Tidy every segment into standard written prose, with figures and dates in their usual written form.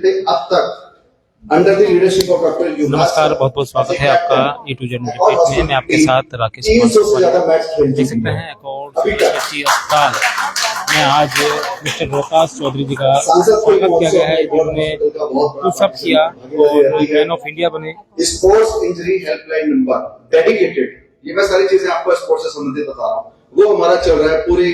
खेलते अब तक under the leadership of doctor Yuvraj. नमस्कार, बहुत बहुत स्वागत है आपका A to Z न्यूज़ में। मैं आपके साथ राकेश कुमार देख सकते हैं अकॉर्ड स्पेशलिटी अस्पताल में आज मिस्टर रोहतास चौधरी जी का स्वागत किया गया है, जिन्होंने पुशअप किया और मैन ऑफ इंडिया बने। Sports injury helpline number dedicated, ये मैं सारी चीजें आपको स्पोर्ट्स से संबंधित बता रहा हूँ, वो हमारा चल रहा है पूरी।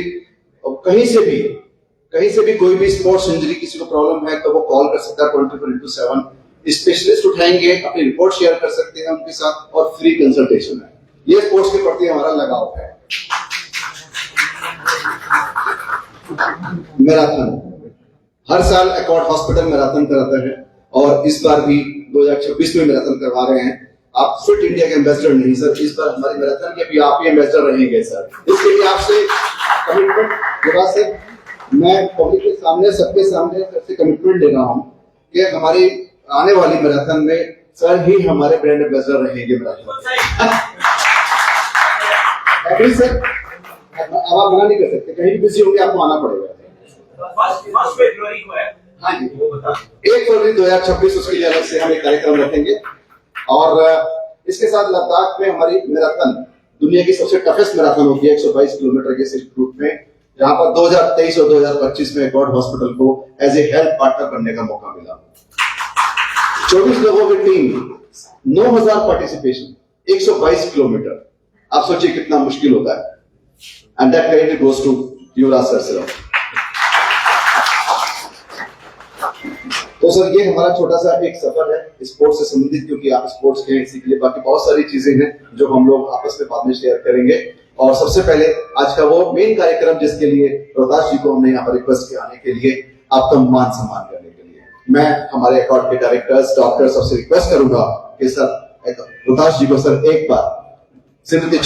कहीं से भी कोई भी स्पोर्ट्स इंजरी किसी को प्रॉब्लम है तो वो कॉल कर सकता है 24/7। स्पेशलिस्ट उठाएंगे, अपनी रिपोर्ट शेयर कर सकते हैं उनके साथ और फ्री कंसल्टेशन है। ये स्पोर्ट्स के प्रति हमारा लगाव है। मैराथन हर साल अकॉर्ड हॉस्पिटल मैराथन कराता है और इस बार भी 2026 में मैराथन करवा रहे हैं। आप फिट इंडिया के एम्बेसडर नहीं सर, इस बार हमारी मैराथन के भी आप ही एम्बेसडर रहेंगे सर। इसके लिए आपसे कमिटमेंट से मैं पब्लिक के सामने, सबके सामने सबसे कमिटमेंट ले रहा हूँ कि हमारी आने वाली मैराथन में सर ही हमारे ब्रांड एम्बेसडर रहेंगे मैराथन। सर अब आप मना नहीं कर सकते, कहीं भी बिजी होंगे आपको आना पड़ेगा। हाँ जी, 1 फरवरी 2026 उसके लिए अलग से हम एक कार्यक्रम रखेंगे। और इसके साथ लद्दाख में हमारी मैराथन दुनिया की सबसे टफेस्ट मैराथन होगी 122 किलोमीटर के इस रूट में, जहां पर 2023 और 2025 में अकॉर्ड हॉस्पिटल को एज ए हेल्थ पार्टनर बनने का मौका मिला। 24 लोगों की टीम, 9000 पार्टिसिपेशन, 122 किलोमीटर। आप सोचिए कितना मुश्किल होता है। And that credit goes to Yuvraj sir. तो सर ये हमारा छोटा सा एक सफर है स्पोर्ट्स से संबंधित, क्योंकि आप स्पोर्ट्स के इसी के लिए बाकी बहुत सारी चीजें हैं जो हम लोग आपस में बाद में शेयर करेंगे। और सबसे पहले आज का वो मेन कार्यक्रम जिसके लिए रोहतास जी को हमने यहाँ पर रिक्वेस्ट किया आने के लिए, आपका मान सम्मान करने के लिए मैं हमारे अकॉर्ड के डायरेक्टर्स, डॉक्टर सबसे रिक्वेस्ट करूंगा कि सर रोहतास जी को सर एक बार स्मृति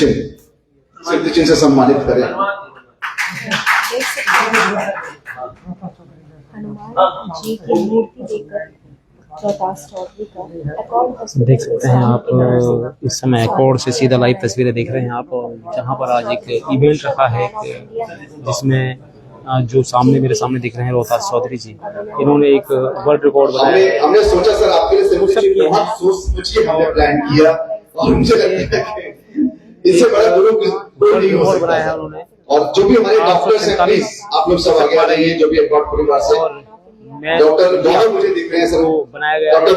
चिन्ह से सम्मानित करें। हनुमान जी की मूर्ति देकर रोहतास चौधरी का अकॉर्ड हॉस्पिटल देख सकते हैं आप इस समय अकॉर्ड से सीधा लाइव तस्वीरें देख रहे हैं आप, जहां पर आज एक इवेंट रखा है जिसमें जो सामने मेरे सामने दिख रहे हैं रोहतास चौधरी जी, इन्होंने एक वर्ल्ड रिकॉर्ड बनाया। हमने सोचा सर आपके लिए सोच हमने प्लान किया और मुझे लगता है कि इससे बड़ा कोई नहीं हो सकता है उन्होंने। और जो भी हमारे डॉक्टर्स हैं प्लीज आप लोग सब आगे आ रहिए, जो भी अकॉर्ड परिवार से डॉक्टर गौरव मुझे दिख रहे हैं सर, बनाया गया डॉक्टर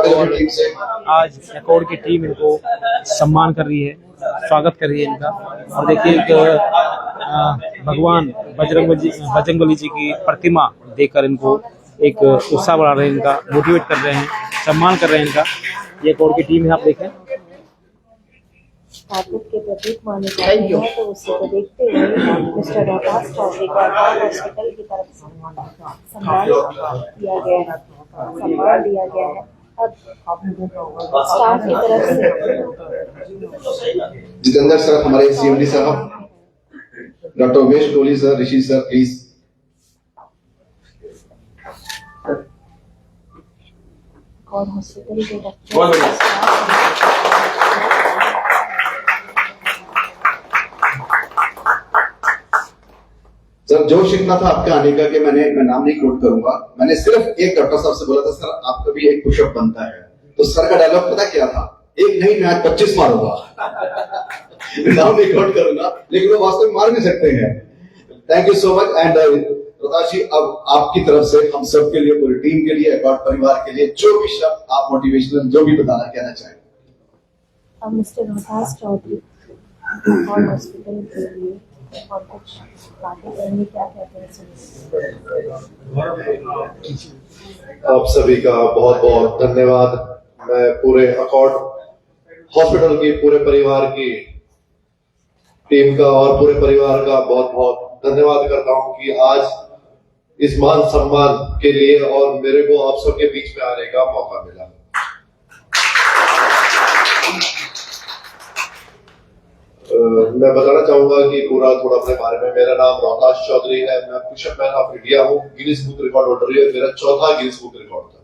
गौरव टीम से आज अकॉर्ड की टीम इनको सम्मान कर रही है, स्वागत कर रही है इनका। और देखिए एक भगवान बजरंगबली जी की प्रतिमा देखकर इनको एक उत्साह बढ़ा रहे हैं, इनका मोटिवेट कर रहे हैं, सम्मान कर रहे हैं इनका। ये अकॉर्ड की टीम है, आप देखें। ताकत के प्रतीक माने जाते हैं, तो उसी को देखते हुए मिस्टर रोहतास चौधरी को अकॉर्ड हॉस्पिटल की तरफ से सम्मान दिया गया है। अब स्टाफ की तरफ से जितेंद्र सर, हमारे CMD साहब, doctor Umesh Kohli sir, Rishi sir please. Accord hospital के डॉक्टर सर जोश इतना था आपके आने का कि मैं नाम नहीं कोट करूंगा। मैंने सिर्फ एक डॉक्टर साहब से बोला था सर आपका भी एक पुशअप बनता है, तो सर का डायलॉग पता क्या था? एक नहीं मैं 25 मारूंगा। नाम नहीं कोट करूंगा, लेकिन वो वास्तव में मार नहीं सकते हैं। Thank you so much. And Rohtas ji, अब आपकी तरफ से हम सब के लिए, पूरी टीम के लिए, अकॉर्ड परिवार के लिए जो भी शब्द आप मोटिवेशनल जो भी बताना कहना चाहें। अब mister Rohtas Chaudhary Accord hospital के लिए और कुछ बातें करेंगे, क्या कहते हैं? आप सभी का बहुत बहुत धन्यवाद। मैं पूरे अकॉर्ड हॉस्पिटल की पूरे परिवार की टीम का और पूरे परिवार का बहुत बहुत धन्यवाद करता हूं कि आज इस मान सम्मान के लिए और मेरे को आप सबके बीच में आने का मौका मिला। मैं बताना चाहूंगा कि पूरा थोड़ा अपने बारे में। मेरा नाम रोहतास चौधरी है, मैं पुशअप मैन ऑफ इंडिया हूँ, गिनीज बुक रिकॉर्ड होल्डर है, मेरा चौथा गिनीज बुक रिकॉर्ड था।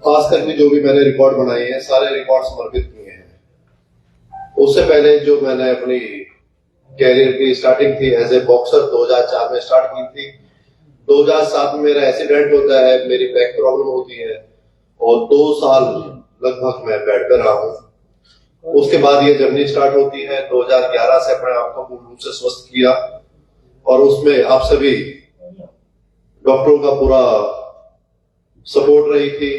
आज तक भी जो भी मैंने रिकॉर्ड बनाए हैं सारे रिकॉर्ड समर्पित किए हैं। उससे पहले जो मैंने अपनी कैरियर की स्टार्टिंग थी एज ए बॉक्सर 2004 में स्टार्ट की थी। 2007 में मेरा एक्सीडेंट होता है, मेरी बैक प्रॉब्लम होती है और 2 साल लगभग मैं बेड पे रहा हूं। उसके बाद ये जर्नी स्टार्ट होती है। 2011 से अपने आप को पूर्ण रूप से स्वस्थ किया और उसमें आप सभी डॉक्टरों का पूरा सपोर्ट रही थी,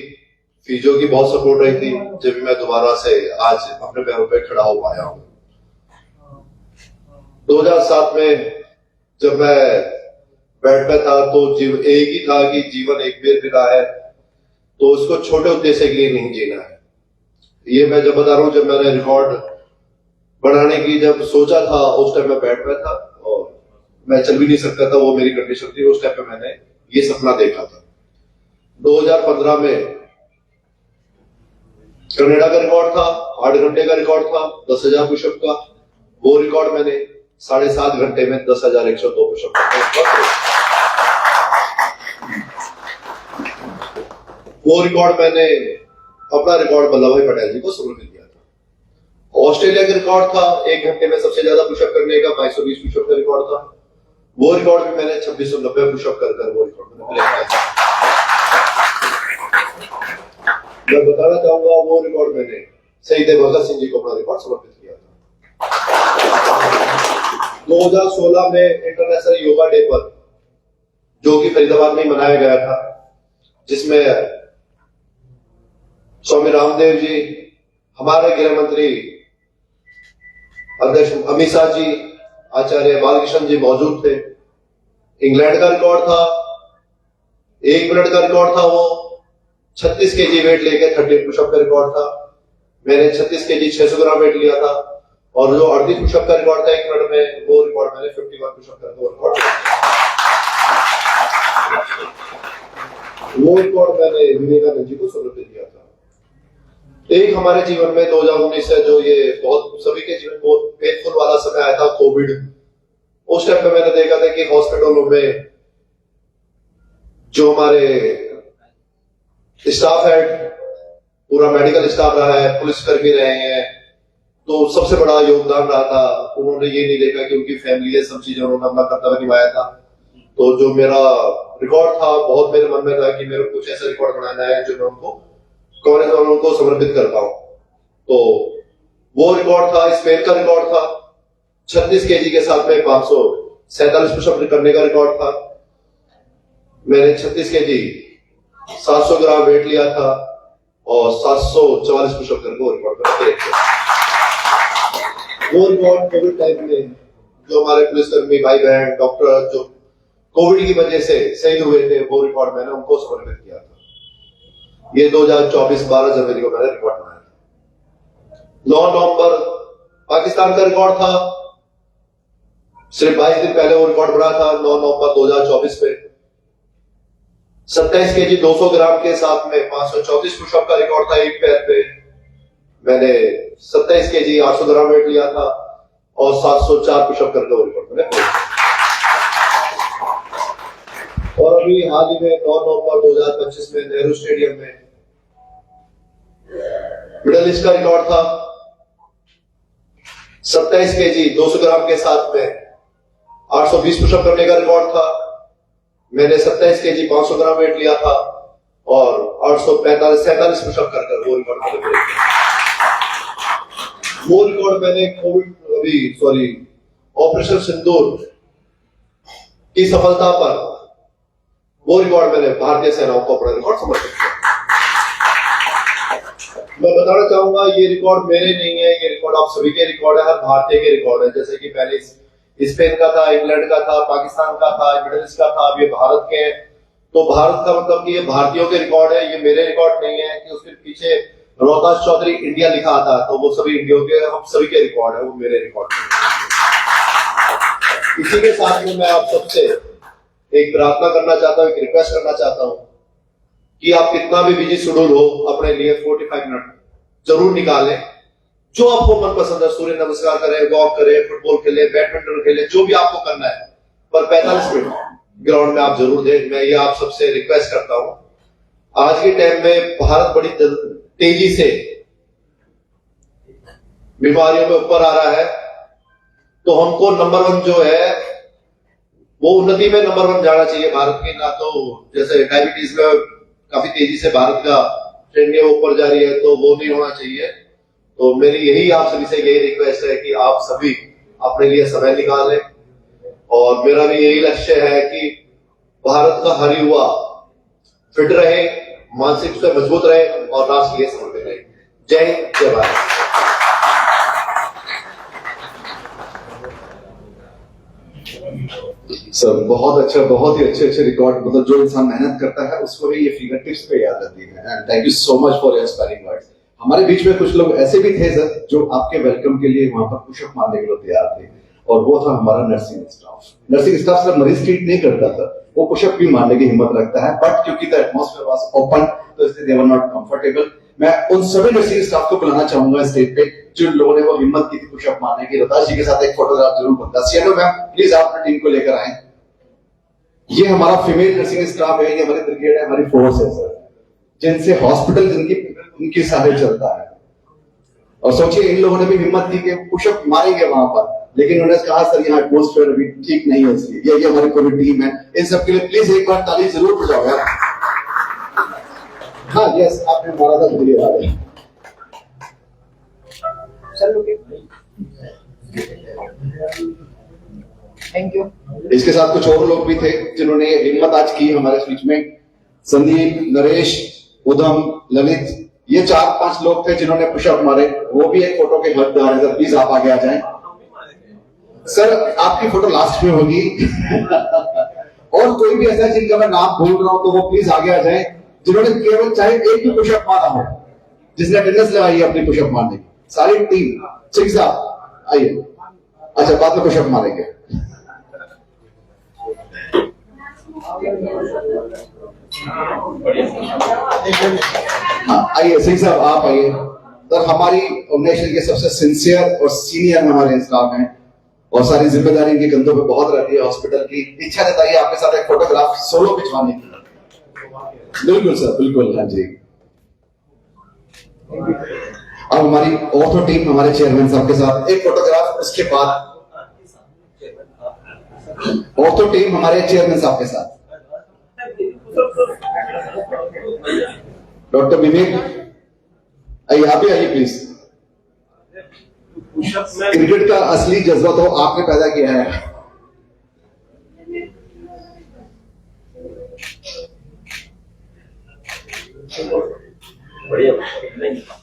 फिजियो की बहुत सपोर्ट रही थी, जब भी मैं दोबारा से आज अपने पैरों पे खड़ा हो पाया हूं। 2007 में जब मैं बेड पे था तो एक ही था कि जीवन एक बार मिला है, तो उसको छोटे उद्देश्य के लिए नहीं जीना है। ये मैं जब बता रहा हूं, जब मैंने रिकॉर्ड बनाने की जब सोचा था, उस टाइम मैं बेड पे था और मैं चल भी नहीं सकता था, वो मेरी कंडीशन थी। उस टाइम पे मैंने ये सपना देखा था। 2015 में कनाडा का रिकॉर्ड था, 8 घंटे का रिकॉर्ड था 10,000 पुशअप का। वो रिकॉर्ड मैंने 7.5 घंटे में 10,102 पुशअप किया। वो रिकॉर्ड मैंने अपना रिकॉर्ड वल्लभ भाई पटेल जी को समर्पित किया था। ऑस्ट्रेलिया का रिकॉर्ड था 1 घंटे में सबसे ज्यादा पुशअप करने का, 2220 पुशअप का रिकॉर्ड था। वो रिकॉर्ड भी मैंने 2690 पुशअप कर वो रिकॉर्ड मैंने ब्रेक किया। मैं बताना चाहूंगा वो रिकॉर्ड मैंने शहीद भगत सिंह जी को अपना रिकॉर्ड समर्पित किया था। 2016 में इंटरनेशनल योगा डे पर, जो कि फरीदाबाद में मनाया गया था, जिसमें स्वामी रामदेव जी, हमारे गृह मंत्री अध्यक्ष अमित शाह जी, आचार्य बालकृष्ण जी मौजूद थे। इंग्लैंड का रिकॉर्ड था, 1 मिनट का रिकॉर्ड था। वो 36 केजी वेट लेके 30 पुशअप का रिकॉर्ड था। मैंने 36 केजी 600 ग्राम वेट लिया था और जो 38 पुशअप का रिकॉर्ड था 1 मिनट में, वो रिकॉर्ड मैंने 51 पुशअप करके वो रिकॉर्ड मैंने विवेकानंद जी को समर्पित किया था। एक हमारे जीवन में 2019 है, जो ये बहुत सभी के जीवन में पेनफुल वाला समय आया था, कोविड। उस टाइम पे मैंने देखा था कि हॉस्पिटलों में जो हमारे स्टाफ है, पूरा मेडिकल स्टाफ रहा है, पुलिस कर्मी रहे हैं, तो सबसे बड़ा योगदान रहा था। उन्होंने ये नहीं देखा कि उनकी फैमिली है, सब चीजें उन्होंने अपना कर्तव्य निभाया था। तो जो मेरा रिकॉर्ड था, बहुत मेरे मन में था कि मेरे को कुछ ऐसा रिकॉर्ड बनाना है जो मैं उनको समर्पित कर पाऊं। तो वो रिकॉर्ड था, स्पेन का रिकॉर्ड था, 36 केजी के साथ में 547 पुशअप करने का रिकॉर्ड था। मैंने 36 केजी 700 ग्राम वेट लिया था और 744 पुशअप करके वो रिकॉर्ड करके किया। वो रिकॉर्ड कोविड टाइम में जो हमारे पुलिसकर्मी भाई बहन, डॉक्टर जो कोविड की वजह से शहीद हुए थे, वो रिकॉर्ड मैंने उनको समर्पित किया था। ये 2024 12 जनवरी को मैंने रिकॉर्ड बनाया था। 9 नवंबर पाकिस्तान का रिकॉर्ड था, सिर्फ 22 दिन पहले वो रिकॉर्ड बना था। 9 नवंबर 2024 में 27 केजी 200 ग्राम के साथ में 534 पुशअप का रिकॉर्ड था एक पैर पे। मैंने 27 केजी 800 ग्राम वेट लिया था और 704 पुशअप करके वो रिकॉर्ड मैंने। और अभी हाल ही में 9 नवंबर 2025 में नेहरू स्टेडियम में मिडल ईस्ट का रिकॉर्ड था, 27 केजी 200 ग्राम के साथ में 820 पुशअप करने का रिकॉर्ड था। मैंने 27 केजी 500 ग्राम वेट लिया था और 847 पुशअप कर वो रिकॉर्ड मैंने ब्रेक किया। वो रिकॉर्ड मैंने ऑपरेशन सिंदूर की सफलता पर वो रिकॉर्ड मैंने भारतीय सेनाओं को अपना रिकॉर्ड समर्पित किया। मैं बताना चाहूंगा, ये रिकॉर्ड मेरे नहीं है, ये रिकॉर्ड आप सभी के रिकॉर्ड है, हर भारतीय के रिकॉर्ड है। जैसे कि पहले स्पेन का था, इंग्लैंड का था, पाकिस्तान का था, मिडिल ईस्ट का था, अब ये भारत के हैं। तो भारत का मतलब कि ये भारतीयों के रिकॉर्ड है, ये मेरे रिकॉर्ड नहीं है कि उसके पीछे रोहतास चौधरी इंडिया लिखा था, तो वो सभी इंडिया के, हम सभी के रिकॉर्ड है, वो मेरे रिकॉर्ड नहीं। इसी के साथ में मैं आप सबसे एक प्रार्थना करना चाहता हूं, एक रिक्वेस्ट करना चाहता हूं कि आप कितना भी बिजी शेड्यूल हो, अपने लिए 45 मिनट जरूर निकालें। जो आपको मन पसंद है, सूर्य नमस्कार करें, वॉक करें, फुटबॉल खेलें, बैडमिंटन खेलें, जो भी आपको करना है, पर 45 मिनट ग्राउंड में आप जरूर दें। मैं ये आप सबसे रिक्वेस्ट करता हूं। आज के टाइम में भारत बड़ी तेजी से बीमारियों में ऊपर आ रहा है, तो हमको नंबर 1 जो है वो उन्नति में नंबर 1 जाना चाहिए भारत की, ना तो जैसे डायबिटीज में काफी तेजी से भारत का ट्रेंड है ऊपर जा रही है, तो वो नहीं होना चाहिए। तो मेरी यही आप सभी से यही रिक्वेस्ट है कि आप सभी अपने लिए समय निकालें, और मेरा भी यही लक्ष्य है कि भारत का हर युवा फिट रहे, मानसिक रूप से मजबूत रहे और राष्ट्र के लिए समर्पित रहे। जय हिंद, जय भारत। सर बहुत अच्छा, बहुत ही अच्छे रिकॉर्ड, मतलब जो इंसान मेहनत करता है उसको भी ये फिंगर टिप्स पे याद रहती है। And thank you so much for your inspiring words. हमारे बीच में कुछ लोग ऐसे भी थे सर जो आपके वेलकम के लिए वहां पर पुशअप मारने के लिए तैयार थे, और वो था हमारा nursing staff. Nursing staff sir मरीज ट्रीट नहीं करता था, वो पुशअप भी मारने की हिम्मत रखता है, बट क्योंकि द एटमॉस्फेयर वाज ओपन तो इसलिए दे वर नॉट कंफर्टेबल। मैं उन सभी नर्सिंग स्टाफ को बुलाना चाहूंगा स्टेज पे जिन लोगों ने वो हिम्मत की थी पुशअप मारने की। रताश जी के साथ एक फोटोग्राफ जरूर बनता। सियानो मैम प्लीज आप अपनी टीम को लेकर आए। ये हमारा फीमेल नर्सिंग स्टाफ है, ये हमारी ब्रिगेड है, हमारी फोर्स है सर, जिनसे हॉस्पिटल जिनकी सारे चलता है। और सोचिए इन लोगों ने भी हिम्मत दी कि पुशअप मारेंगे वहां पर, लेकिन उन्होंने कहा सर यहाँ एटमॉस्फेयर अभी ठीक नहीं है, इसलिए ये हमारी पूरी टीम है। इन सबके लिए प्लीज एक बार ताली जरूर बजाओ यार। हाँ यस, आपने मारा था धन्यवाद। Thank you. इसके साथ कुछ और लोग भी थे जिन्होंने ये हिम्मत आज की हमारे बीच में। संदीप, नरेश, उधम, ललित, ये 4-5 लोग थे जिन्होंने पुशअप मारे। वो भी एक फोटो के हकदार है सर, प्लीज आप आगे आ जाएं। सर आपकी फोटो लास्ट में होगी। और कोई भी ऐसा जिनका मैं नाम भूल रहा हूं तो वो प्लीज आगे आ जाएं, जिन्होंने केवल चाहे एक भी पुशअप मारा हो, जिसने अटेंडेंस लगाई है अपनी पुशअप मारने की। सारी टीम सिंह साहब आइए। अच्छा बाद में पुशअप मारेंगे। हाँ आइए सिंह साहब आप आइए। सर हमारी ऑर्गेनाइजेशन के सबसे सिंसियर और सीनियर हमारे स्टाफ हैं, और सारी जिम्मेदारी इनके कंधों पे बहुत रहती है हॉस्पिटल की। इच्छा जताइए आपके साथ एक फोटोग्राफ सोलो खिंचवाने की। बिल्कुल सर, बिल्कुल। हाँ जी। अब हमारी ऑर्थो टीम हमारे चेयरमैन साहब के साथ एक फोटोग्राफ, उसके बाद ऑर्थो टीम हमारे चेयरमैन साहब के साथ। डॉक्टर विवेक आइए, आप भी आइए प्लीज। क्रिकेट का असली जज्बा तो आपने पैदा किया है।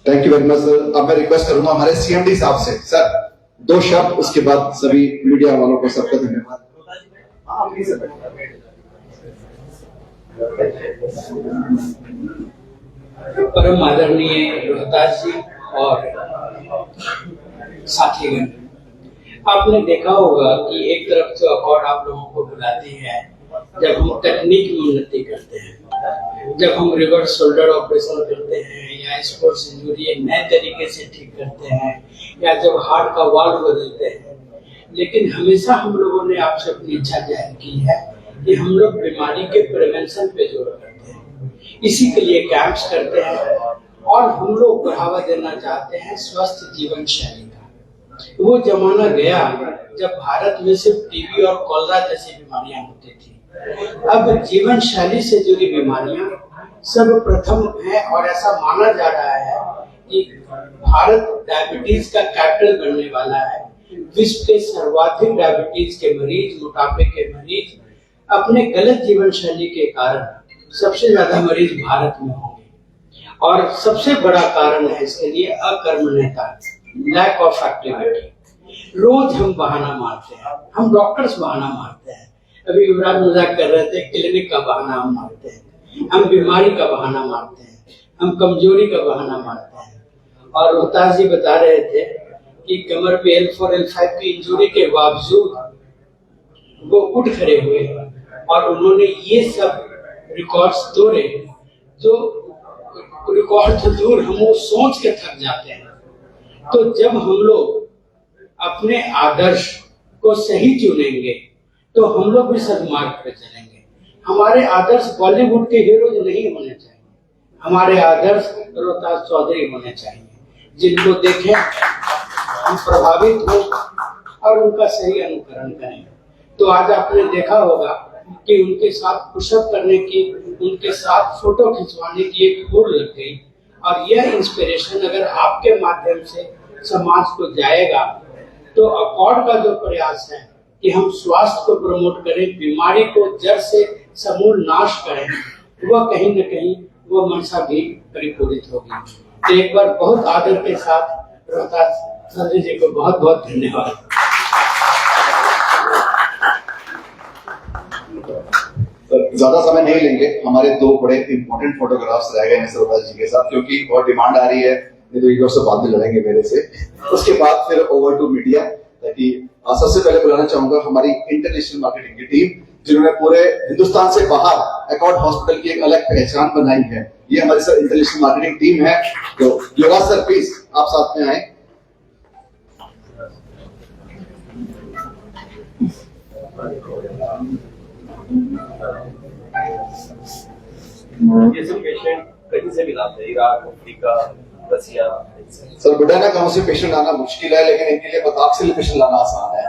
Thank you very much sir. अब मैं रिक्वेस्ट करूंगा हमारे सीएमडी साहब से, सर 2 शब्द, उसके बाद सभी मीडिया वालों को सबका धन्यवाद। परम आदरणीय रोहतास जी और साथीगण, आपने देखा होगा कि एक तरफ तो अवार्ड आप लोगों को बुलाती है जब हम तकनीक में उन्नति करते हैं, जब हम रिवर्स शोल्डर ऑपरेशन करते हैं, या स्पोर्ट्स इंजरी नए तरीके से ठीक करते हैं, या जब हार्ट का वाल्व बदलते हैं। लेकिन हमेशा हम लोगों ने आपसे अपनी इच्छा जाहिर की है कि हम लोग बीमारी के प्रिवेंशन पे जोर करते हैं, इसी के लिए कैंप्स करते हैं, और हम लोग बढ़ावा देना चाहते हैं स्वस्थ जीवन शैली का। वो जमाना गया जब भारत में सिर्फ टीबी और कॉलरा जैसी बीमारियां होती थी। अब जीवन शैली से जुड़ी बीमारियां सर्वप्रथम है, और ऐसा माना जा रहा है कि भारत डायबिटीज का कैपिटल बनने वाला है। विश्व के सर्वाधिक डायबिटीज के मरीज, मोटापे के मरीज, अपने गलत जीवन शैली के कारण सबसे ज्यादा मरीज भारत में होंगे। और सबसे बड़ा कारण है इसके लिए अकर्मण्यता, लैक ऑफ एक्टिविटी। रोज हम बहाना मारते हैं, हम डॉक्टर्स बहाना मारते हैं। अभी युवराज मजाक कर रहे थे, क्लिनिक का बहाना हम मारते हैं, हम बीमारी का बहाना मारते हैं, हम कमजोरी का बहाना मारते हैं। और रोहतास जी बता रहे थे कि कमर पे L4 L5 की इंजरी के बावजूद वो उठ खड़े हुए और उन्होंने ये सब रिकॉर्ड्स तोड़े। जो रिकॉर्ड तो दूर, हम वो सोच के थक जाते हैं। तो जब हम लोग अपने आदर्श को सही चुनेंगे तो हम लोग भी सदमार्ग पे चलेंगे। हमारे आदर्श बॉलीवुड के हीरोज नहीं होने चाहिए, हमारे आदर्श रोहतास चौधरी होने चाहिए, जिनको देखें हम प्रभावित हो और उनका सही अनुकरण करें। तो आज आपने देखा होगा कि उनके साथ पुशअप करने की, उनके साथ फोटो खिंचवाने की एक होड़ लग गई। और यह इंस्पिरेशन अगर आपके माध्यम से समाज को जाएगा तो अकॉर्ड का जो प्रयास है कि हम स्वास्थ्य को प्रमोट करें, बीमारी को जड़ से समूल नाश करें, वह कहीं न कहीं वो मनसा भी परिपूरित होगी। तो एक बार बहुत आदर के साथ रोहतास संजय जी को बहुत बहुत धन्यवाद। ज्यादा समय नहीं लेंगे, हमारे दो बड़े इंपॉर्टेंट फोटोग्राफ्स रह गए हैं सरदार जी के साथ, क्योंकि बहुत डिमांड आ रही है, नहीं तो एक बार से बाद में लड़ेंगे मेरे से। उसके बाद फिर ओवर टू मीडिया, ताकि सबसे पहले बुलाना चाहूंगा हमारी इंटरनेशनल मार्केटिंग की टीम, जिन्होंने पूरे हिंदुस्तान से बाहर एकॉर्ड हॉस्पिटल की एक अलग पहचान बनाई है। ये हमारी सर इंटरनेशनल मार्केटिंग टीम है। तो योगा सर प्लीज आप साथ में आए। ये सब पेशेंट कहीं से भी लाते हैं, इराक, अफ्रीका, रसिया। सर बुढ़ाना गांव से पेशेंट आना मुश्किल है, लेकिन इनके लिए बताक से पेशेंट लाना आसान है।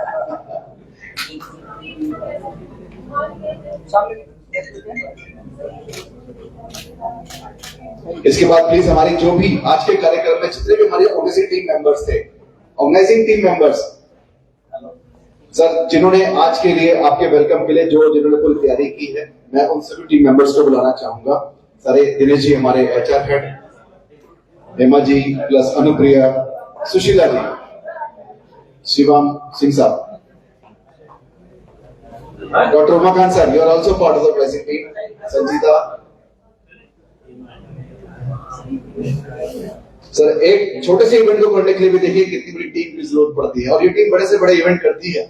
इसके बाद प्लीज हमारी जो भी आज के कार्यक्रम में जितने भी हमारे ऑर्गेनाइजिंग टीम मेंबर्स थे, ऑर्गेनाइजिंग टीम मेंबर्स सर, जिन्होंने आज के लिए आपके वेलकम के लिए जिन्होंने पूरी तैयारी की है, मैं उन सभी टीम मेंबर्स को बुलाना चाहूंगा। सारे दिनेश जी हमारे HR head, Hema ji plus Anupriya, Sushila ji, Shivam Singh साहब, doctor Umakant sir, you are also part of the present team, Sanjeeta sir. एक छोटे से इवेंट को करने के लिए भी देखिए कितनी बड़ी टीम की जरूरत पड़ती है, और ये टीम बड़े से बड़े इवेंट करती है।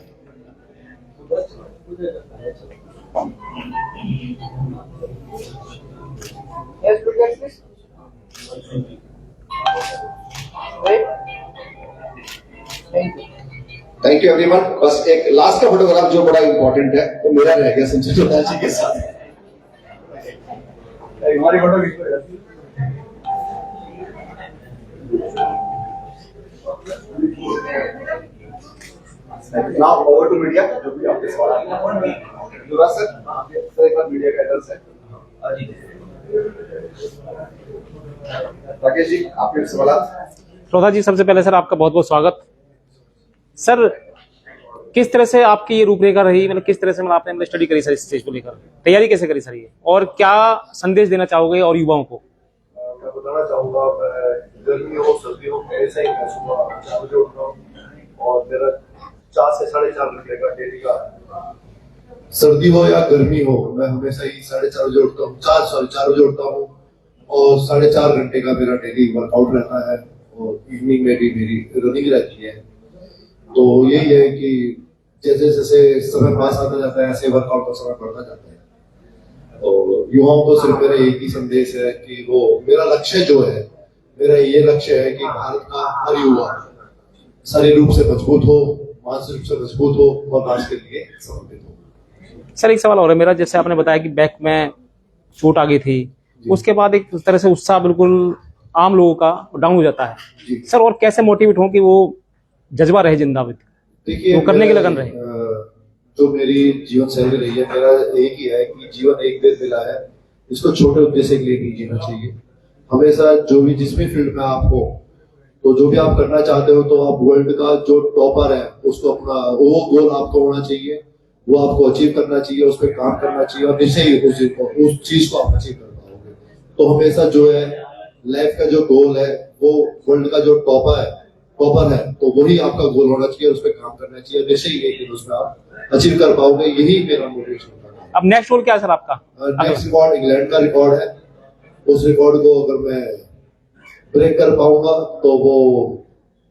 Thank you everyone. बस एक लास्ट का फोटोग्राफ जो बड़ा इंपॉर्टेंट है, तो मेरा रह गया संजय जोधा जी के साथ। हमारी photo Now over to media, जो भी आपके सवाल हैं। युवराज सर, सर एक बार मीडिया का एड्रेस है। राकेश जी, आपके सवाल। रोधा जी, सबसे पहले सर आपका बहुत बहुत स्वागत। सर किस तरह से आपकी ये रूपरेखा रही, मतलब किस तरह से मतलब आपने स्टडी करी सर, इस चीज को लेकर तैयारी कैसे करी सर ये, और क्या संदेश देना चाहोगे और युवाओं को? मैं बताना चाहूंगा, गर्मी हो सर्दी हो ऐसा ही मैं सुबह 4 बजे उठता हूँ और मेरा 4 से 4.5 घंटे का डेली का, सर्दी हो या गर्मी हो, मैं हमेशा ही 4:30 बजे उठता हूँ, 4 बजे उठता हूँ और 4.5 घंटे का मेरा डेली वर्कआउट रहता है, और इवनिंग में भी मेरी रनिंग रहती है। तो यही है कि जैसे जैसे समय पास आता जाता है ऐसे वर्कआउट का समय बढ़ता जाता है। तो युवाओं को सिर्फ मेरा एक ही संदेश है कि वो, मेरा लक्ष्य जो है, मेरा ये लक्ष्य है कि भारत का हर युवा शारीरिक रूप से मजबूत हो, मानसिक रूप से मजबूत हो और राष्ट्र के लिए समर्पित हो। सर एक सवाल और है मेरा, जैसे आपने बताया कि बैक में चोट आ गई थी, उसके बाद एक तरह से उत्साह बिल्कुल आम लोगों का डाउन हो जाता है सर, और कैसे मोटिवेट हो कि वो जज्बा रहे जिंदाबाद, वो करने की लगन रहे? जो मेरी जीवन शैली रही है, मेरा एक ही है कि जीवन एक बेर मिला है, इसको छोटे उद्देश्य के लिए नहीं जीना चाहिए। हमेशा जो भी जिस भी फील्ड में आप हो, तो जो भी आप करना चाहते हो, तो आप वर्ल्ड का जो टॉपर है उसको अपना, वो गोल आपको होना चाहिए, वो आपको अचीव करना चाहिए, उस पर काम करना चाहिए, और निश्चय ही उस चीज को आप अचीव कर पाओगे। तो हमेशा जो है लाइफ का जो गोल है, वो वर्ल्ड का जो टॉपर है, तो वही आपका गोल होना चाहिए, उस पर काम करना चाहिए, निश्चय ही एक दिन उसमें आप अचीव कर पाओगे। यही मेरा मोटिवेशन है। अब नेक्स्ट गोल क्या है सर आपका? नेक्स्ट रिकॉर्ड इंग्लैंड का रिकॉर्ड है, उस रिकॉर्ड को अगर मैं ब्रेक कर पाऊंगा तो वो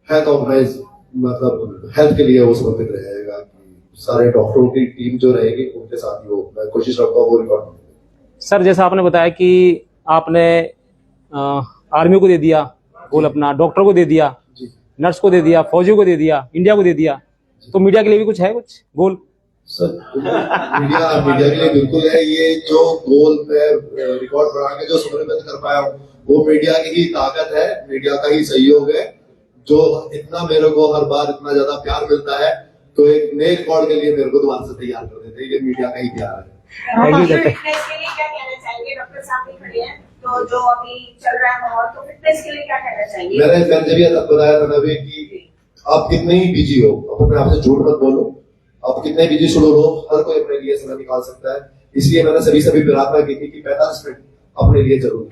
हेल्थ ऑर्गेनाइज, मतलब हेल्थ के लिए वो समर्पित रहेगा। सारे डॉक्टरों की टीम जो रहेगी उनके साथ ही वो, मैं कोशिश करूंगा वो रिकॉर्ड। सर जैसा आपने बताया कि आपने आर्मी को दे दिया गोल अपना, डॉक्टर को दे दिया, नर्स को दे दिया, फौजियों को दे दिया, इंडिया को दे दिया, तो मीडिया के लिए भी कुछ है कुछ गोल? सर मीडिया के लिए बिल्कुल है। ये जो गोल मैं रिकॉर्ड बना के जो समर्पित कर पाया हूँ, वो मीडिया की ही ताकत है, मीडिया का ही सहयोग है, जो इतना मेरे को हर बार इतना ज्यादा प्यार मिलता है तो एक नए रिकॉर्ड के लिए मेरे को दोबारा से तैयार कर देते, ये मीडिया का ही प्यार है। Thank you doctor. फिटनेस के लिए क्या कहना चाहेंगे? डॉक्टर साहब भी खड़े हैं, तो जो अभी चल रहा है माहौल, तो फिटनेस के लिए क्या कहना चाहेंगे? मैंने जब ये तब बताया था नबी कि आप कितने ही बिजी हो, अपने आप से झूठ मत बोलो, आप कितने बिजी शेड्यूल हो, हर कोई अपने लिए समय निकाल सकता है। इसलिए मैंने सभी प्रार्थना की थी कि 45 मिनट अपने लिए जरूर।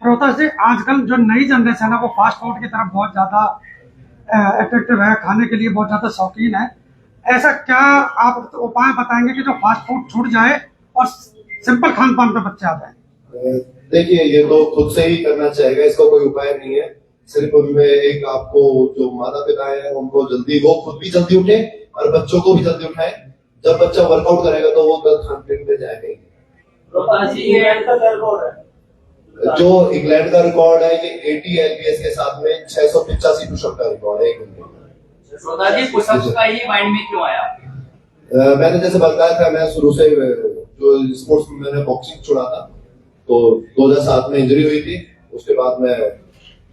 रोहतास जी, आजकल जो नई जनरेशन है वो फास्ट फूड की तरफ बहुत ज्यादा अट्रैक्टिव है, खाने के लिए बहुत ज्यादा शौकीन है। ऐसा क्या आप उपाय बताएंगे कि जो फास्ट फूड छूट जाए और सिंपल खान पान पे बच्चे आ जाए? देखिए, ये तो खुद से ही करना चाहेगा, इसका कोई उपाय नहीं है। सिर्फ उनमें एक आपको जो माता पिता है उनको जल्दी, वो खुद भी जल्दी उठे और बच्चों को भी जल्दी उठाए। जब बच्चा वर्कआउट करेगा तो वो 10 घंटे में जाएगा ही। जो इंग्लैंड का रिकॉर्ड है, ये 80 LBS के साथ में 685 पुशअप का रिकॉर्ड है एक घंटे में। पुशअप्स का ही माइंड में क्यों आया? मैंने जैसे बताया था, मैं शुरू से जो स्पोर्ट्स में मैंने बॉक्सिंग छोड़ा था, तो 2007 में इंजरी हुई थी। उसके बाद मैं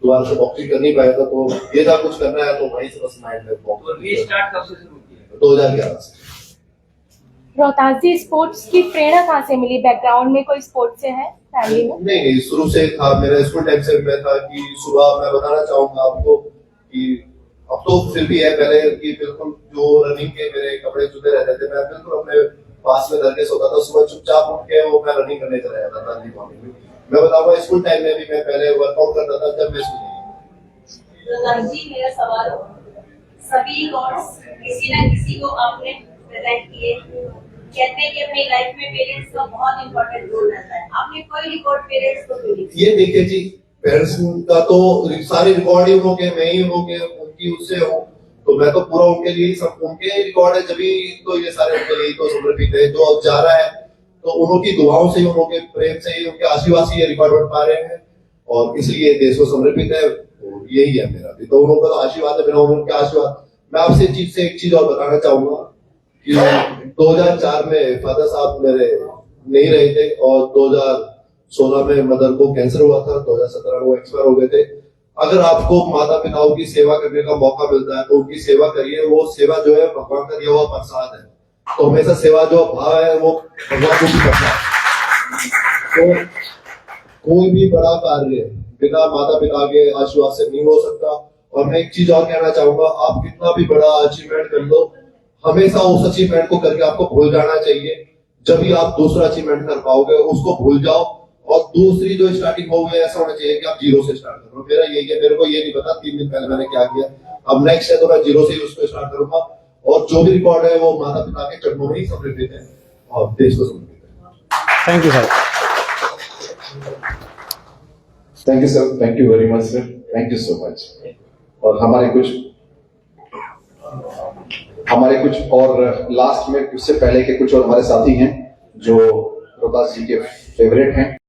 दोबारा से बॉक्सिंग कर नहीं पाया था, तो ये था कुछ करना है तो वहीं से बस माइंड में तो रीस्टार्ट कब से शुरू किया? 2011 से। रोहतास जी, स्पोर्ट्स की प्रेरणा कहाँ से मिली? बैकग्राउंड में कोई स्पोर्ट्स से है फैमिली में? नहीं, शुरू से था, मेरा स्कूल टाइम से मैं था कि सुबह मैं बताना चाहूंगा आपको कि अब तो फिर भी है, पहले कि बिल्कुल जो रनिंग के मेरे कपड़े जुटे रहते थे, मैं बिल्कुल अपने पास में धर के सोता था। सुबह चुपचाप उठ के वो मैं रनिंग करने चला जाता था अर्ली मॉर्निंग में। मैं बताऊंगा, स्कूल टाइम में भी मैं पहले वर्कआउट करता था जब मैं स्कूल। जी, मेरा सवाल, सभी रिकॉर्ड्स किसी न किसी को आपने प्रेजेंट किए, कहते हैं कि अपनी लाइफ में पेरेंट्स का बहुत इंपॉर्टेंट रोल रहता है, आपने कोई रिकॉर्ड पेरेंट्स को क्यों नहीं? ये देखिए जी, पेरेंट्स का तो सारे रिकॉर्ड ही हो गए, मैं ही हो गए, उनकी उससे हूँ, तो मैं तो पूरा उनके लिए सब उनके रिकॉर्ड है, जब तो ये सारे उनके लिए तो समर्पित है। जो अब जा रहा है तो उनकी दुआओं से ही, उनके प्रेम से ही, उनके आशीर्वाद से ये रिकॉर्ड बन पा रहे हैं, और इसलिए देश को समर्पित है। यही है मेरा भी, तो उनका तो आशीर्वाद है, बिना उनके आशीर्वाद। मैं आपसे एक चीज और बताना चाहूंगा कि 2004 में फादर साहब मेरे नहीं रहे थे, और 2016 में मदर को कैंसर हुआ था, 2017 में वो एक्सपायर हो गए थे। अगर आपको माता पिताओं की सेवा करने का मौका मिलता है तो उनकी सेवा करिए। वो सेवा जो है भगवान का दिया हुआ प्रसाद है, तो हमेशा सेवा जो भाव है वो भगवान को भी करना है। तो कोई भी बड़ा कार्य बिना माता पिता के आशीर्वाद से नहीं हो सकता। और मैं एक चीज और कहना चाहूंगा, आप कितना भी बड़ा अचीवमेंट कर लो, हमेशा उस अचीवमेंट को करके आपको भूल जाना चाहिए। जब भी आप दूसरा अचीवमेंट कर पाओगे, उसको भूल जाओ, और दूसरी जो स्टार्टिंग हो गई, ऐसा होना चाहिए कि आप 0 से स्टार्ट करो। मेरा यही है, मेरे को ये नहीं पता 3 दिन पहले मैंने क्या किया, अब नेक्स्ट है तो मैं 0 से ही उसको स्टार्ट करूंगा। और जो भी रिकॉर्ड है वो माता पिता के चरणों में ही समर्पित है और देश को समर्पित है। Thank you sir. Thank you sir, thank you very much sir, thank you so much. और हमारे कुछ और लास्ट में, उससे पहले के कुछ और हमारे साथी हैं जो रोहतास जी के फेवरेट हैं।